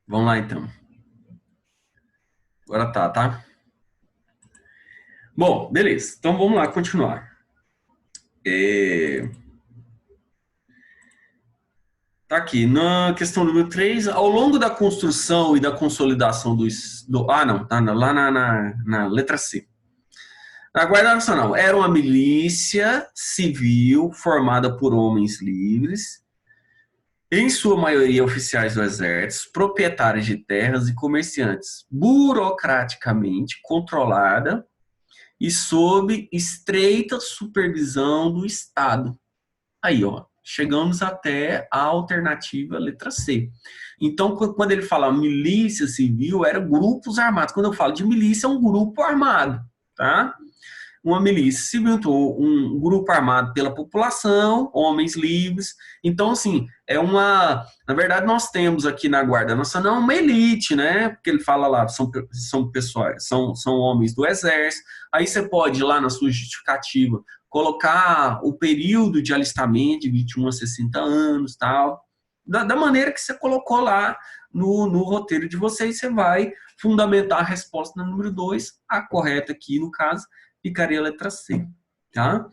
Vamos lá, então. Agora tá? Bom, beleza. Então, vamos lá, continuar. Tá aqui, na questão número 3, ao longo da construção e da consolidação não, tá lá na letra C. A Guarda Nacional era uma milícia civil formada por homens livres, em sua maioria oficiais do exército, proprietários de terras e comerciantes, burocraticamente controlada e sob estreita supervisão do Estado. Aí, ó, chegamos até a alternativa letra C. Então, quando ele fala milícia civil, eram grupos armados. Quando eu falo de milícia, é um grupo armado, tá? Uma milícia civil, então, um grupo armado pela população, homens livres. Então, assim, na verdade, nós temos aqui na Guarda Nacional uma elite, né? Porque ele fala lá, são pessoais, são homens do exército. Aí você pode ir lá na sua justificativa colocar o período de alistamento de 21 a 60 anos, tal. Da maneira que você colocou lá no roteiro de vocês, você vai fundamentar a resposta no número 2, a correta aqui, no caso, ficaria a letra C, tá?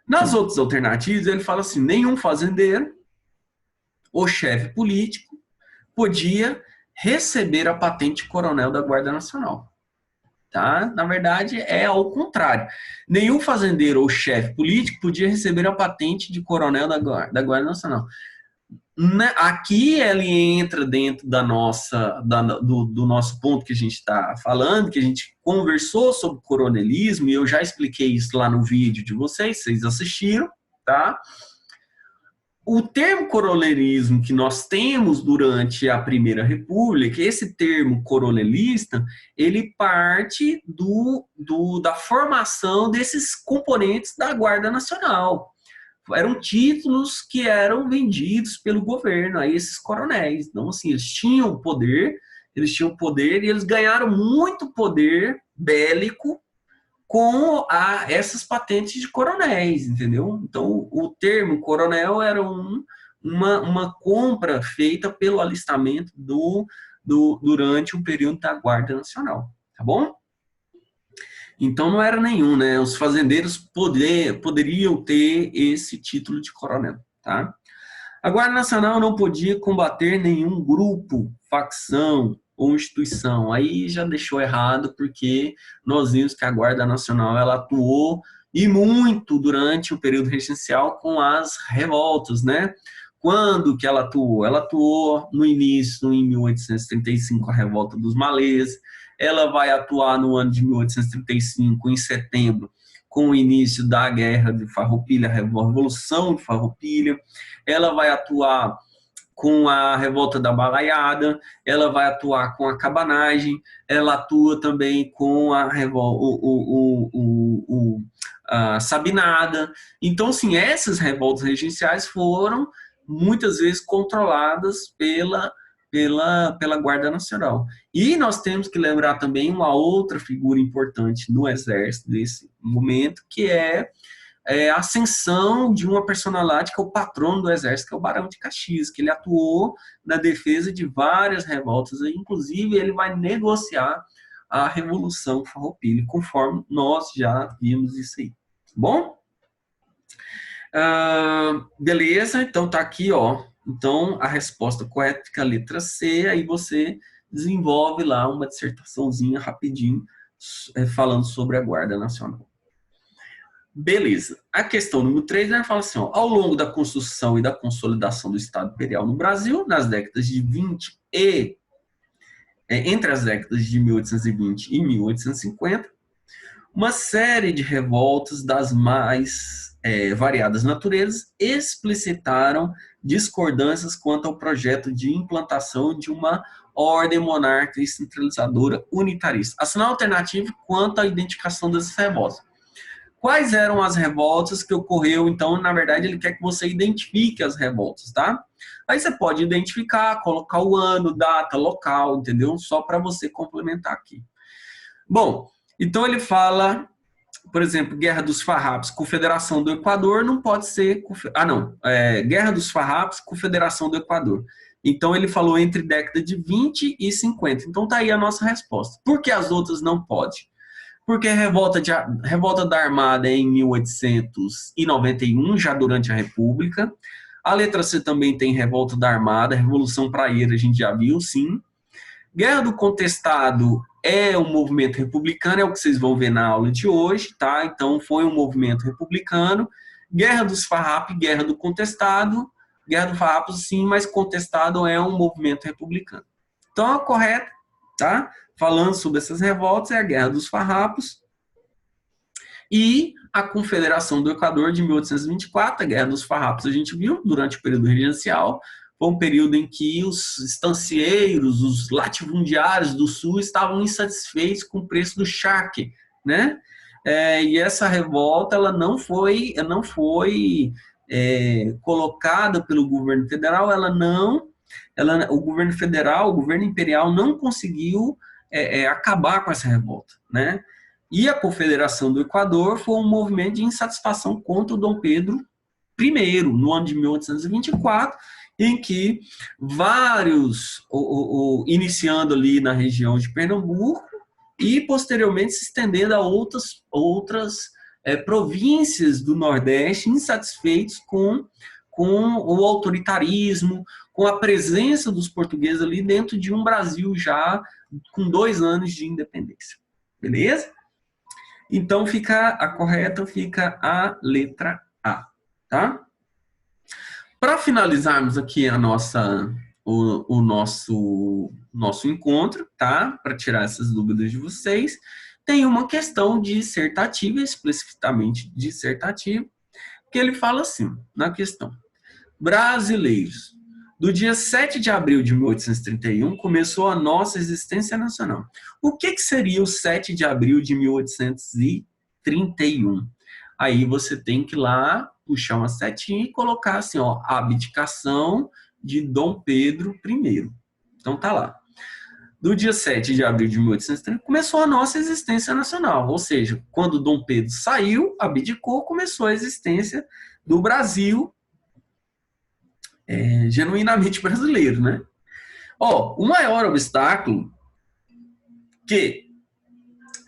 Nas outras alternativas, ele fala assim, nenhum fazendeiro ou chefe político podia receber a patente de coronel da Guarda Nacional. Tá? Na verdade, é ao contrário. Nenhum fazendeiro ou chefe político podia receber a patente de coronel da Guarda Nacional. Aqui ele entra dentro do nosso ponto que a gente está falando, que a gente conversou sobre coronelismo, e eu já expliquei isso lá no vídeo de vocês assistiram, tá? O termo coronelismo que nós temos durante a Primeira República, esse termo coronelista, ele parte da formação desses componentes da Guarda Nacional. Eram títulos que eram vendidos pelo governo a esses coronéis. Então, assim, eles tinham poder e eles ganharam muito poder bélico com essas patentes de coronéis, entendeu? Então, o termo coronel era uma compra feita pelo alistamento durante o período da Guarda Nacional, tá bom? Então, não era nenhum, né? Os fazendeiros poderiam ter esse título de coronel, tá? A Guarda Nacional não podia combater nenhum grupo, facção ou instituição. Aí já deixou errado, porque nós vimos que a Guarda Nacional ela atuou e muito durante o período regencial com as revoltas, né? Quando que ela atuou? Ela atuou no início, em 1835, a Revolta dos Malês. Ela vai atuar no ano de 1835, em setembro, com o início da Guerra de Farroupilha, a Revolução de Farroupilha. Ela vai atuar com a Revolta da Balaiada, ela vai atuar com a cabanagem, ela atua também com a Sabinada. Então, assim, essas revoltas regenciais foram muitas vezes controladas pela Guarda Nacional. E nós temos que lembrar também uma outra figura importante no Exército nesse momento, que é a ascensão de uma personalidade que é o patrono do Exército, que é o Barão de Caxias, que ele atuou na defesa de várias revoltas, inclusive ele vai negociar a Revolução Farroupilha, conforme nós já vimos isso aí. Bom? Beleza, então tá aqui, ó. Então, a resposta correta fica a letra C, aí você desenvolve lá uma dissertaçãozinha rapidinho falando sobre a Guarda Nacional. Beleza. A questão número 3, né, fala assim, ó, ao longo da construção e da consolidação do Estado Imperial no Brasil, nas décadas de 20 entre as décadas de 1820 e 1850, uma série de revoltas das mais variadas naturezas explicitaram discordâncias quanto ao projeto de implantação de uma ordem monárquica e centralizadora unitarista. A sinal alternativo quanto à identificação dessas revoltas. Quais eram as revoltas que ocorreu? Então, na verdade, ele quer que você identifique as revoltas, tá? Aí você pode identificar, colocar o ano, data, local, entendeu? Só para você complementar aqui. Bom, então ele fala, por exemplo, Guerra dos Farrapos, Confederação do Equador, não pode ser... Guerra dos Farrapos, Confederação do Equador. Então, ele falou entre década de 20 e 50. Então, tá aí a nossa resposta. Por que as outras não podem? Porque a revolta da Armada é em 1891, já durante a República. A letra C também tem revolta da Armada, Revolução Praieira, a gente já viu, sim. Guerra do Contestado é um movimento republicano, é o que vocês vão ver na aula de hoje, tá? Então, foi um movimento republicano. Guerra dos Farrapos, Guerra do Contestado. Guerra do Farrapos, sim, mas Contestado é um movimento republicano. Então, a correta, tá? Falando sobre essas revoltas, é a Guerra dos Farrapos e a Confederação do Equador de 1824, a Guerra dos Farrapos a gente viu durante o período regencial, foi um período em que os estancieiros, os latifundiários do sul estavam insatisfeitos com o preço do charque, né? E essa revolta ela não foi colocada pelo governo federal, o governo federal, o governo imperial não conseguiu acabar com essa revolta, né? E a Confederação do Equador foi um movimento de insatisfação contra o Dom Pedro I, no ano de 1824, em que vários, iniciando ali na região de Pernambuco e posteriormente se estendendo a outras províncias do Nordeste, insatisfeitos com o autoritarismo, com a presença dos portugueses ali dentro de um Brasil já com 2 anos de independência. Beleza? Então, a correta fica a letra A, tá? Para finalizarmos aqui o nosso encontro, tá? Para tirar essas dúvidas de vocês, tem uma questão dissertativa, explicitamente dissertativa, que ele fala assim, na questão: brasileiros, do dia 7 de abril de 1831 começou a nossa existência nacional. O que seria o 7 de abril de 1831? Aí você tem que ir lá, puxar uma setinha e colocar assim, ó, abdicação de Dom Pedro I. Então tá lá. Do dia 7 de abril de 1830 começou a nossa existência nacional, ou seja, quando Dom Pedro saiu, abdicou, começou a existência do Brasil genuinamente brasileiro, né? O maior obstáculo que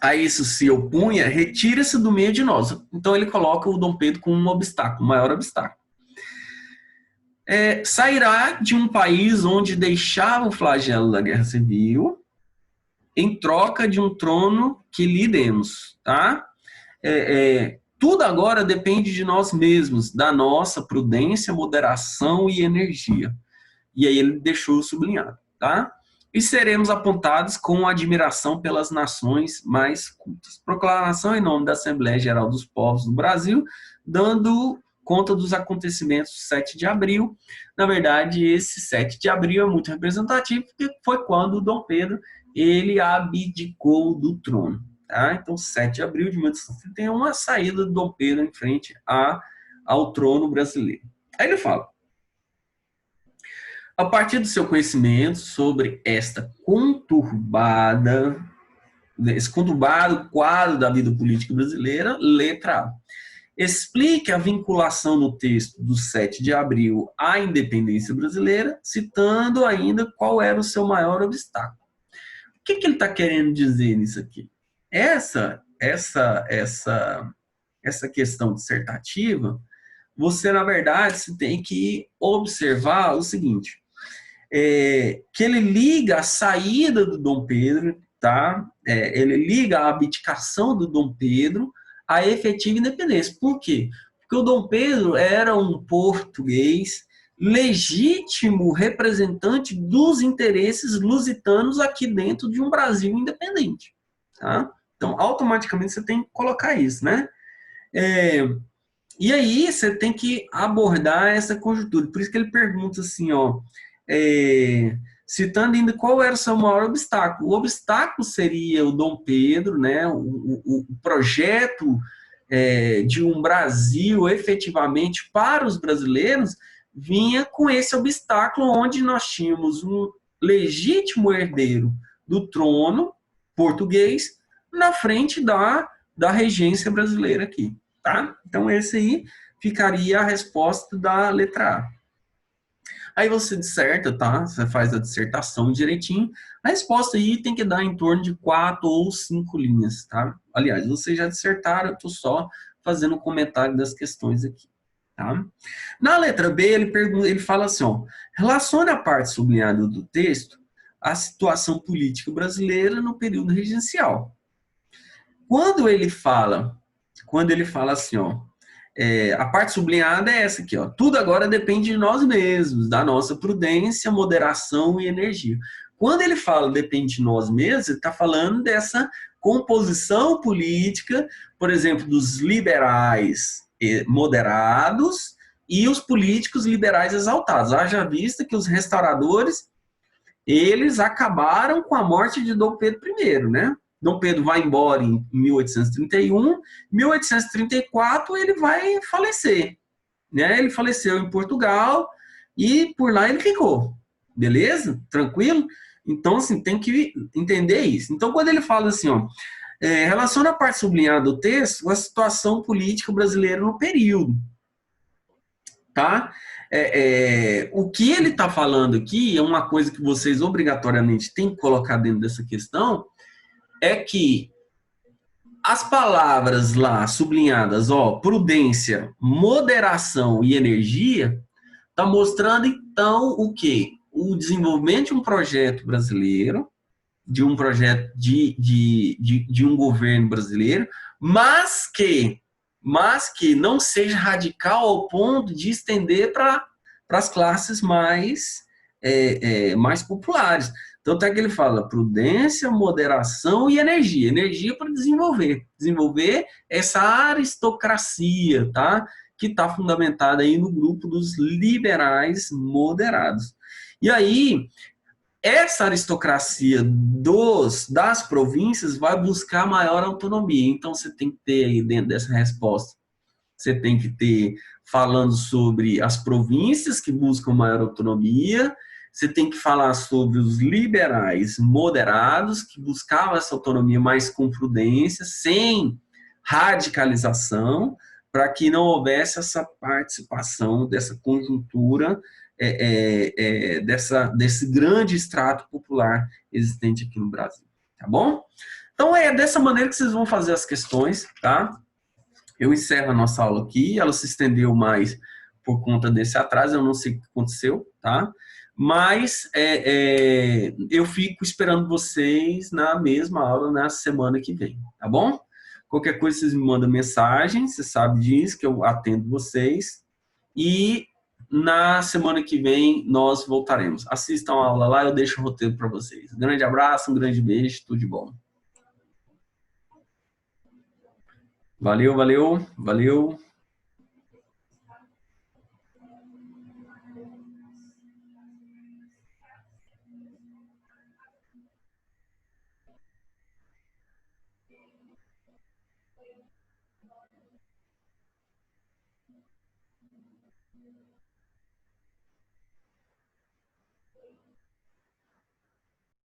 a isso se opunha, retira-se do meio de nós. Então ele coloca o Dom Pedro como um obstáculo, o maior obstáculo. Sairá de um país onde deixava o flagelo da Guerra Civil em troca de um trono que lhe demos, tá? Tudo agora depende de nós mesmos, da nossa prudência, moderação e energia. E aí ele deixou sublinhado, tá? E seremos apontados com admiração pelas nações mais cultas. Proclamação em nome da Assembleia Geral dos Povos do Brasil, dando conta dos acontecimentos do 7 de abril. Na verdade, esse 7 de abril é muito representativo, porque foi quando o Dom Pedro ele abdicou do trono. Tá? Então, 7 de abril de 1831, a saída do Dom Pedro em frente ao trono brasileiro. Aí ele fala: a partir do seu conhecimento sobre esse conturbado quadro da vida política brasileira, letra A. Explique a vinculação no texto do 7 de abril à independência brasileira, citando ainda qual era o seu maior obstáculo. O que ele está querendo dizer nisso aqui? Essa questão dissertativa, você, na verdade, você tem que observar o seguinte, que ele liga a saída do Dom Pedro, tá? Ele liga a abdicação do Dom Pedro à efetiva independência. Por quê? Porque o Dom Pedro era um português legítimo representante dos interesses lusitanos aqui dentro de um Brasil independente, tá? Então, automaticamente, você tem que colocar isso, né? E aí, você tem que abordar essa conjuntura. Por isso que ele pergunta assim, ó, citando ainda qual era o seu maior obstáculo. O obstáculo seria o Dom Pedro, né? O projeto de um Brasil efetivamente para os brasileiros vinha com esse obstáculo onde nós tínhamos um legítimo herdeiro do trono português na frente da regência brasileira aqui, tá? Então, esse aí ficaria a resposta da letra A. Aí você disserta, tá? Você faz a dissertação direitinho. A resposta aí tem que dar em torno de 4 ou 5 linhas, tá? Aliás, vocês já dissertaram, eu tô só fazendo um comentário das questões aqui, tá? Na letra B, ele fala assim, ó, relacione a parte sublinhada do texto à situação política brasileira no período regencial. Quando ele fala assim, ó, a parte sublinhada é essa aqui, ó. Tudo agora depende de nós mesmos, da nossa prudência, moderação e energia. Quando ele fala depende de nós mesmos, ele está falando dessa composição política, por exemplo, dos liberais moderados e os políticos liberais exaltados. Haja vista que os restauradores, eles acabaram com a morte de Dom Pedro I, né? Dom Pedro vai embora em 1831, em 1834 ele vai falecer, né? Ele faleceu em Portugal e por lá ele ficou, beleza? Tranquilo? Então, assim, tem que entender isso. Então, quando ele fala assim, ó, relaciona a parte sublinhada do texto com a situação política brasileira no período, tá? O que ele está falando aqui é uma coisa que vocês obrigatoriamente têm que colocar dentro dessa questão, é que as palavras lá sublinhadas, ó, prudência, moderação e energia, tá mostrando então o quê? O desenvolvimento de um projeto brasileiro, de um projeto de um governo brasileiro, mas que não seja radical ao ponto de estender para as classes mais populares. Tanto é que ele fala prudência, moderação e energia. Energia para desenvolver essa aristocracia, tá? Que está fundamentada aí no grupo dos liberais moderados. E aí, essa aristocracia das províncias vai buscar maior autonomia. Então, você tem que ter aí dentro dessa resposta, você tem que ter falando sobre as províncias que buscam maior autonomia, você tem que falar sobre os liberais moderados que buscavam essa autonomia mais com prudência, sem radicalização, para que não houvesse essa participação dessa conjuntura, desse grande extrato popular existente aqui no Brasil, tá bom? Então é dessa maneira que vocês vão fazer as questões, tá? Eu encerro a nossa aula aqui, ela se estendeu mais por conta desse atraso, eu não sei o que aconteceu, tá? Mas eu fico esperando vocês na mesma aula na semana que vem, tá bom? Qualquer coisa vocês me mandam mensagem, você sabe disso, que eu atendo vocês. E na semana que vem nós voltaremos. Assistam a aula lá, eu deixo o roteiro para vocês. Um grande abraço, um grande beijo, tudo de bom. Valeu, valeu, valeu.